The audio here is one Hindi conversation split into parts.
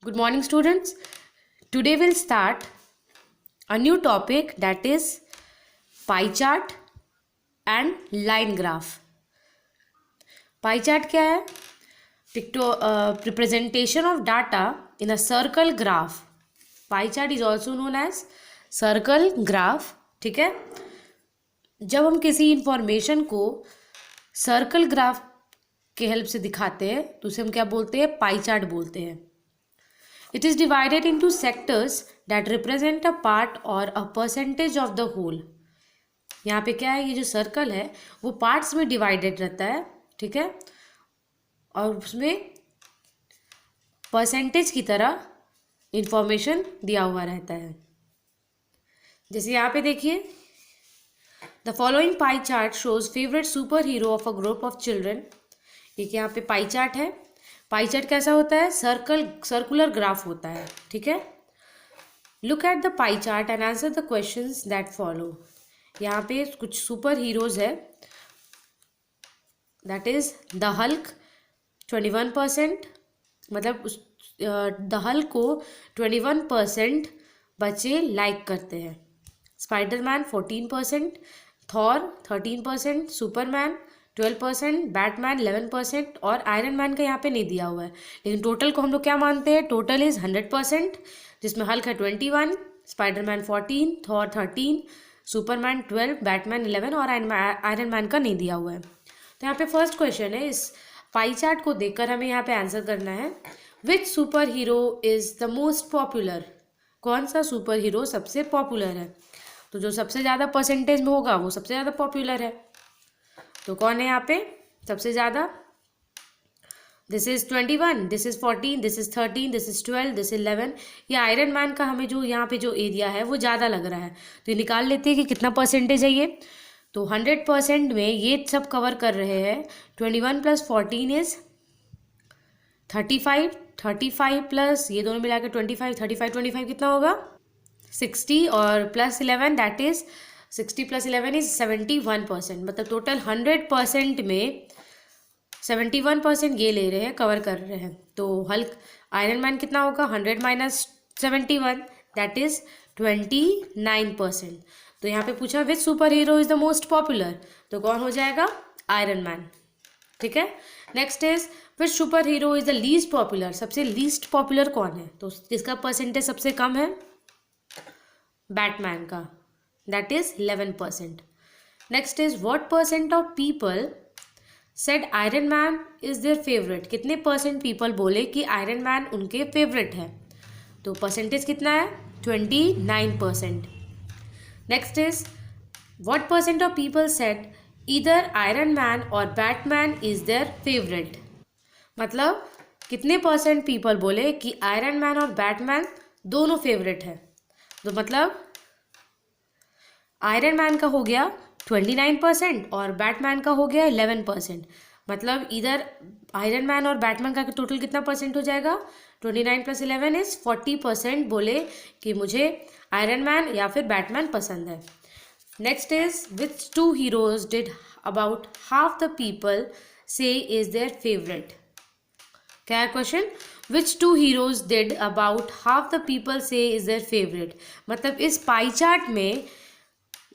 Good morning, students. Today we'll start a new topic, that is pie chart and line graph. Pie chart क्या है? Representation of data in a circle graph. Pie chart is also known as circle graph. ठीक है, जब हम किसी इंफॉर्मेशन को सर्कल ग्राफ के हेल्प से दिखाते हैं तो उसे हम क्या बोलते हैं? पाई चार्ट बोलते हैं. It is divided into sectors that represent a part or a percentage of the whole. यहाँ पे क्या है, ये जो सर्कल है वो पार्ट्स में डिवाइडेड रहता है. ठीक है, और उसमें परसेंटेज की तरह इंफॉर्मेशन दिया हुआ रहता है. जैसे यहाँ पे देखिए, the following pie chart shows favourite super hero of a group of children. एक यहाँ पे पाई चार्ट है. पाई चार्ट कैसा होता है? सर्कुलर ग्राफ होता है. ठीक है, look at the pie chart and answer the questions that follow. यहाँ पे कुछ सुपर हीरोज है. दैट इज द हल्क 21%, मतलब उस द हल्क को 21% बच्चे लाइक करते हैं. स्पाइडरमैन 14%, थॉर 13%, सुपरमैन 12%, बैटमैन 11% और आयरन मैन का यहाँ पे नहीं दिया हुआ है. लेकिन टोटल को हम लोग क्या मानते हैं? टोटल इज 100%, जिसमें हल्क है 21, स्पाइडरमैन 14, थॉर 13, सुपरमैन 12, बैटमैन 11 और आयरन मैन का नहीं दिया हुआ है. तो यहाँ पे फर्स्ट क्वेश्चन है, इस पाई चार्ट को देखकर हमें यहाँ पे आंसर करना है. Which superhero is the most popular? कौन सा सुपर हीरो सबसे पॉपुलर है? तो जो सबसे ज़्यादा परसेंटेज में होगा वो सबसे ज़्यादा पॉपुलर है. तो कौन है यहाँ पे सबसे ज़्यादा? This is 21, this is 14, this is 13, this is 12, this is 11. ये आयरन मैन का हमें जो यहाँ पे जो एरिया है वो ज़्यादा लग रहा है. तो ये निकाल लेते हैं कि कितना परसेंटेज है ये. तो 100% में ये सब कवर कर रहे हैं. 21 + 14 इज 35, 35 प्लस ये दोनों मिला के 25, 35, 25 कितना होगा? 60 और +11 दैट इज 60 + 11 इज 71%. मतलब टोटल 100% में 71% ये ले रहे हैं, कवर कर रहे हैं. तो हल्क आयरन मैन कितना होगा? 100 - 71 दैट इज 29%. तो यहाँ पे पूछा which superhero is the most popular, तो कौन हो जाएगा? Iron Man. ठीक है, next is which superhero is the least popular. सबसे लीस्ट पॉपुलर कौन है? तो किसका परसेंटेज सबसे कम है? बैटमैन का, that is 11%. Next is what percent of people said iron man is their favourite. कितने परसेंट पीपल बोले कि आयरन मैन उनके फेवरेट है? तो परसेंटेज कितना है? 29%. Next is what percent of people said either iron man और बैटमैन इज देयर फेवरेट. मतलब कितने परसेंट पीपल बोले कि आयरन मैन और बैटमैन दोनों फेवरेट है? तो मतलब आयरन मैन का हो गया 29% और बैटमैन का हो गया 11%. मतलब इधर आयरन मैन और बैटमैन का टोटल कितना परसेंट हो जाएगा? 29 + 11 इज 40% बोले कि मुझे आयरन मैन या फिर बैटमैन पसंद है. Next is which two heroes did about half the people say is their favourite. क्या है question? Which two heroes did about half the people say is their favourite. मतलब इस पाई चार्ट में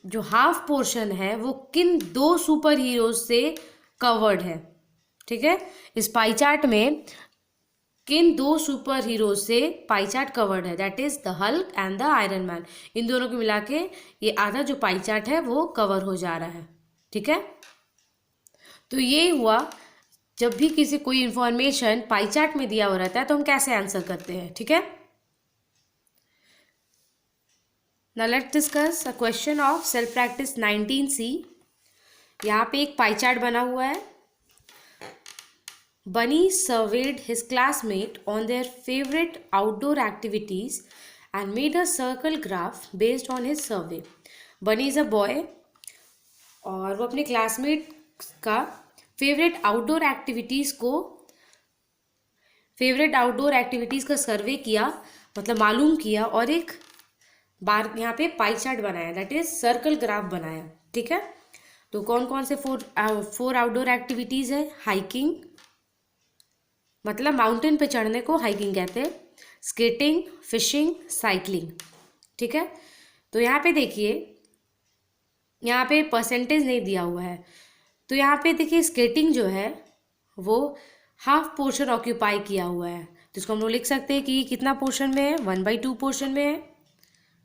जो हाफ पोर्शन है वो किन दो सुपर हीरोज से कवर्ड है. ठीक है, इस पाई चार्ट में किन दो सुपर हीरोज से पाई चार्ट कवर्ड है? That is the Hulk and the Iron Man. इन दोनों को मिला के ये आधा जो पाई चार्ट है वो कवर हो जा रहा है. ठीक है, तो ये हुआ जब भी किसी कोई इंफॉर्मेशन पाई चार्ट में दिया हुआ रहता है तो हम कैसे आंसर करते हैं. ठीक है, now let's discuss a question of self practice 19C. यहाँ पे एक पाई चार्ट बना हुआ है. Bunny surveyed his classmate on their favorite outdoor activities and made a circle graph based on his survey. Bunny is a boy और वो अपने क्लासमेट का फेवरेट आउटडोर एक्टिविटीज़ का सर्वे किया, मतलब मालूम किया, और एक बार यहाँ पे पाई चार्ट बनाया, दैट इज सर्कल ग्राफ बनाया. ठीक है, तो कौन कौन से फोर आउटडोर एक्टिविटीज़ है? हाइकिंग, मतलब माउंटेन पे चढ़ने को हाइकिंग कहते हैं. Skating, fishing, cycling. ठीक है, तो यहाँ पे देखिए, यहाँ पे परसेंटेज नहीं दिया हुआ है, तो यहाँ पे देखिए स्केटिंग जो है वो हाफ पोर्शन ऑक्यूपाई किया हुआ है, तो इसको हम लोग लिख सकते हैं कि ये कितना पोर्शन में है, 1/2 पोर्शन में है।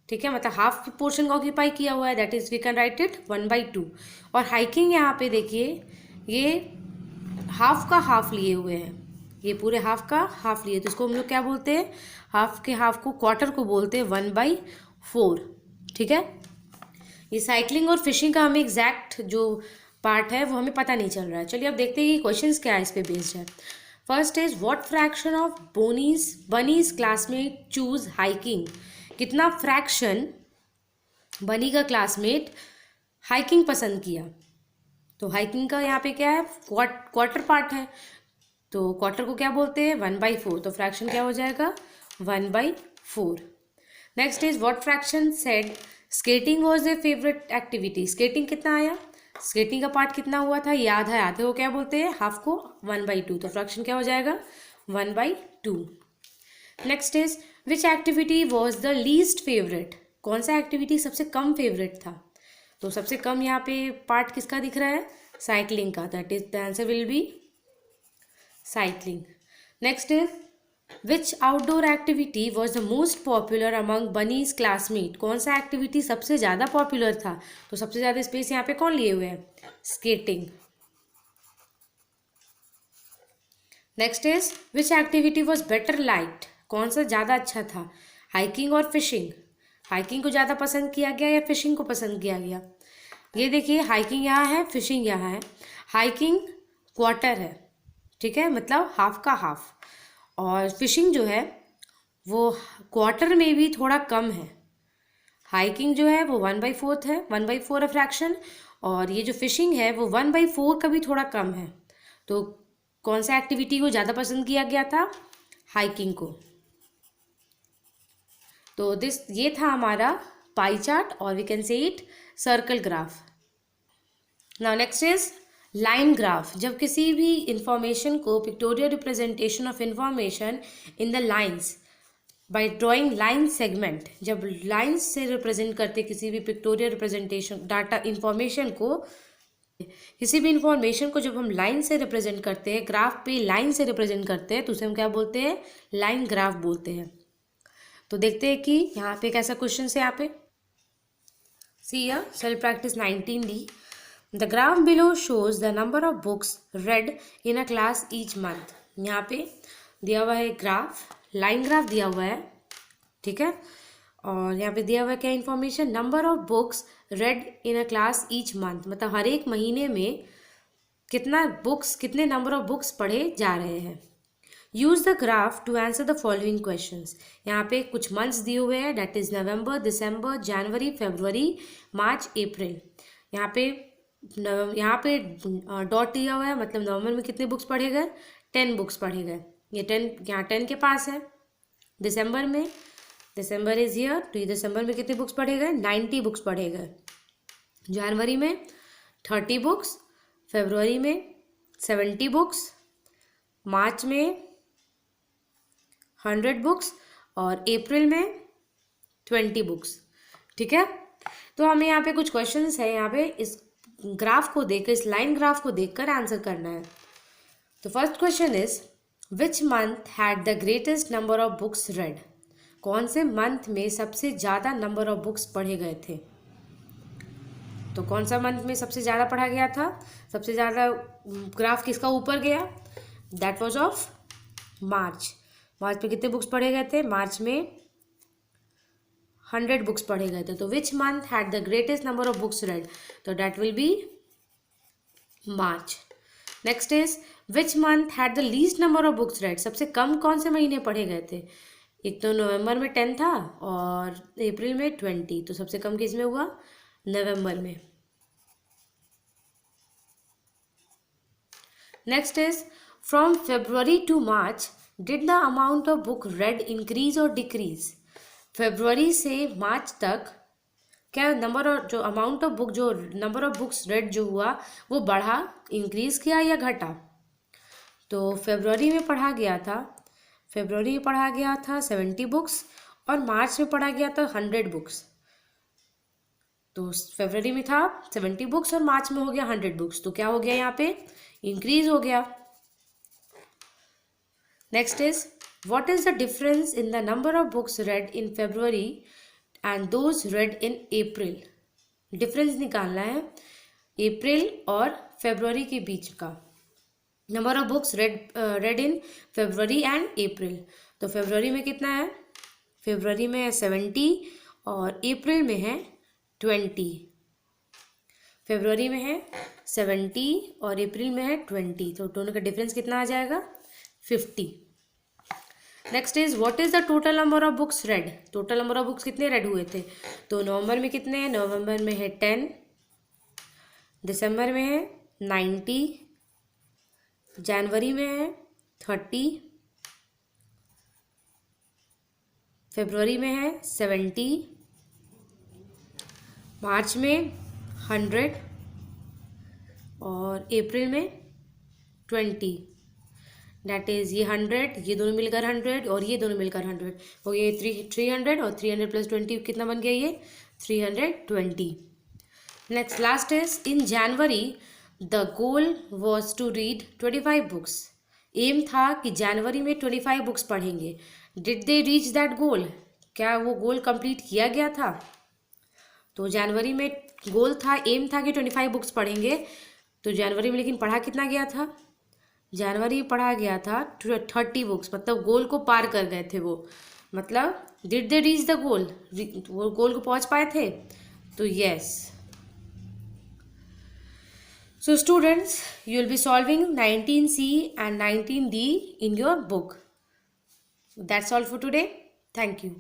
ठीक है, मतलब हाफ पोर्शन ऑक्यूपाई किया हुआ है, that is we can write it 1/2। और हाइकिंग यहाँ पे देखिए ये हाफ का हाफ लिए हुए हैं, ये पूरे हाफ का हाफ लिए, तो इसको हम लोग क्या बोलते हैं, हाफ के हाफ को क्वार्टर को बोलते हैं 1/4। ठीक है, ये साइकिलिंग और फिशिंग का हमें एग्जैक्ट जो पार्ट है वो हमें पता नहीं चल रहा है। चलिए अब देखते हैं कि क्वेश्चंस क्या है इस पे बेस्ड है। First is what fraction of bunnies classmate choose hiking, कितना फ्रैक्शन बनी का क्लासमेट हाइकिंग पसंद किया। तो हाइकिंग का यहाँ पे क्या है, क्वार्टर पार्ट है, तो क्वार्टर को क्या बोलते हैं, 1/4, तो फ्रैक्शन क्या हो जाएगा, 1/4। Next is what fraction said skating was a favourite activity, skating कितना आया, स्केटिंग का पार्ट कितना हुआ था, याद है, आधे को क्या बोलते हैं, हाफ को 1/2, तो फ्रैक्शन क्या हो जाएगा, 1/2। Next is which activity was the least favourite, कौन सा एक्टिविटी सबसे कम फेवरेट था, तो सबसे कम यहाँ पे पार्ट किसका दिख रहा है, साइकिलिंग का, that is the answer will be cycling. Next is which outdoor activity was the most popular among bunnies classmate, कौन सा एक्टिविटी सबसे ज़्यादा पॉपुलर था, तो सबसे ज़्यादा स्पेस यहाँ पे कौन लिए हुए हैं, skating. Next is which activity was better liked, कौन सा ज़्यादा अच्छा था, हाइकिंग और फिशिंग, हाइकिंग को ज़्यादा पसंद किया गया या फिशिंग को पसंद किया गया। ये देखिए हाइकिंग यहाँ है, फिशिंग यहाँ है, हाइकिंग क्वार्टर है, ठीक है, मतलब हाफ का हाफ, और फिशिंग जो है वो क्वार्टर में भी थोड़ा कम है, हाइकिंग जो है वो 1/4 है, 1/4 फ्रैक्शन, और ये जो फिशिंग है वो 1/4 का भी थोड़ा कम है, तो कौन सा एक्टिविटी को ज़्यादा पसंद किया गया था, हाइकिंग को। तो ये था हमारा पाई चार्ट, और we can say it circle graph. Now next is line graph, जब किसी भी इंफॉर्मेशन को pictorial representation of information in the lines by drawing line segment, जब लाइन्स से रिप्रेजेंट करते किसी भी पिक्टोरियल रिप्रेजेंटेशन डाटा इंफॉर्मेशन को, किसी भी इंफॉर्मेशन को जब हम लाइन से रिप्रेजेंट करते हैं, ग्राफ पे लाइन से रिप्रेजेंट करते हैं, तो उसे हम क्या बोलते हैं, लाइन ग्राफ बोलते हैं। तो देखते हैं कि यहाँ पे कैसा क्वेश्चन है, यहाँ पे see self practice 19D, the graph below shows the number of books read in a class each month. यहाँ पे दिया हुआ है ग्राफ, लाइन ग्राफ दिया हुआ है, ठीक है, और यहाँ पे दिया हुआ है क्या information, number of books read in a class each month, मतलब हर एक महीने में कितने नंबर ऑफ बुक्स पढ़े जा रहे हैं। Use the graph to answer the following questions, यहाँ पे कुछ मंथ्स दिए हुए हैं, डेट इज नवंबर, दिसंबर, जनवरी, फरवरी, मार्च, अप्रैल। यहाँ पे डॉट दिया हुआ है, मतलब नवंबर में कितने बुक्स पढ़े गए, 10 बुक्स पढ़े गए, ये 10 यहाँ 10 के पास है। दिसंबर में, दिसंबर इज हियर, तो ये दिसंबर में कितने बुक्स पढ़े गए, 90 बुक्स पढ़े गए। जनवरी में 30 बुक्स, फरवरी में 70 बुक्स, मार्च में 100 बुक्स, और अप्रैल में 20 बुक्स। ठीक है, तो हमें यहाँ पे कुछ क्वेश्चंस है, यहाँ पे इस ग्राफ को देखकर, इस लाइन ग्राफ को देखकर आंसर करना है। तो first question is which month had the greatest number of books red, कौन से मंथ में सबसे ज़्यादा नंबर ऑफ बुक्स पढ़े गए थे। तो कौन सा मंथ में सबसे ज़्यादा पढ़ा गया था, सबसे ज़्यादा ग्राफ किसका ऊपर गया, दैट वाज ऑफ मार्च। मार्च में कितने बुक्स पढ़े गए थे, मार्च में 100 बुक्स पढ़े गए थे। तो which month had the greatest number of books read, तो that will be March. Next is which month had the least number of books read, सबसे कम कौन से महीने पढ़े गए थे। एक तो नवंबर में 10 था और अप्रैल में 20, तो सबसे कम किस में हुआ, नवंबर में। Next is from February to March did the amount of book read increase और डिक्रीज, फरवरी से मार्च तक क्या नंबर और जो अमाउंट ऑफ बुक, जो नंबर ऑफ बुक्स रेड जो हुआ वो बढ़ा, इंक्रीज किया या घटा। तो फरवरी में पढ़ा गया था, फरवरी में पढ़ा गया था 70 बुक्स और मार्च में पढ़ा गया था 100 बुक्स। तो फरवरी में था 70 बुक्स और मार्च में हो गया 100 बुक्स, तो क्या हो गया यहाँ पे, इंक्रीज हो गया। Next is what is the difference in the number of books read in February and those red in April. Difference निकालना है अप्रैल और फरवरी के बीच का, number of books read in February and April. तो फरवरी में कितना है, फरवरी में है 70 और अप्रैल में है 20। फरवरी में है 70 और अप्रैल में है 20, तो दोनों का डिफरेंस कितना आ जाएगा, 50। Next is what is the total number of books red. Total number of books कितने रेड हुए थे, तो नवंबर में कितने हैं, नवंबर में है 10, दिसंबर में है 90, जनवरी में है 30, फरवरी में है 70, मार्च में 100 और अप्रैल में 20। दैट इज़ ये 100, ये दोनों मिलकर 100 और ये दोनों मिलकर 100 हो गया, 300 और 300 प्लस 20 कितना बन गया, ये 320। Next last is in January the goal was to read 25 books. Aim था कि जनवरी में 25 बुक्स पढ़ेंगे। Did they reach that goal, क्या वो गोल कंप्लीट किया गया था। तो जनवरी में गोल था, एम था कि 25 बुक्स पढ़ेंगे, तो जनवरी में लेकिन पढ़ा कितना गया था, जनवरी में पढ़ा गया था 30 बुक्स, मतलब गोल को पार कर गए थे वो, मतलब did they reach the goal, वो गोल को पहुंच पाए थे, तो yes. So students, you will be solving 19C and 19D in your book. That's all for today. Thank you.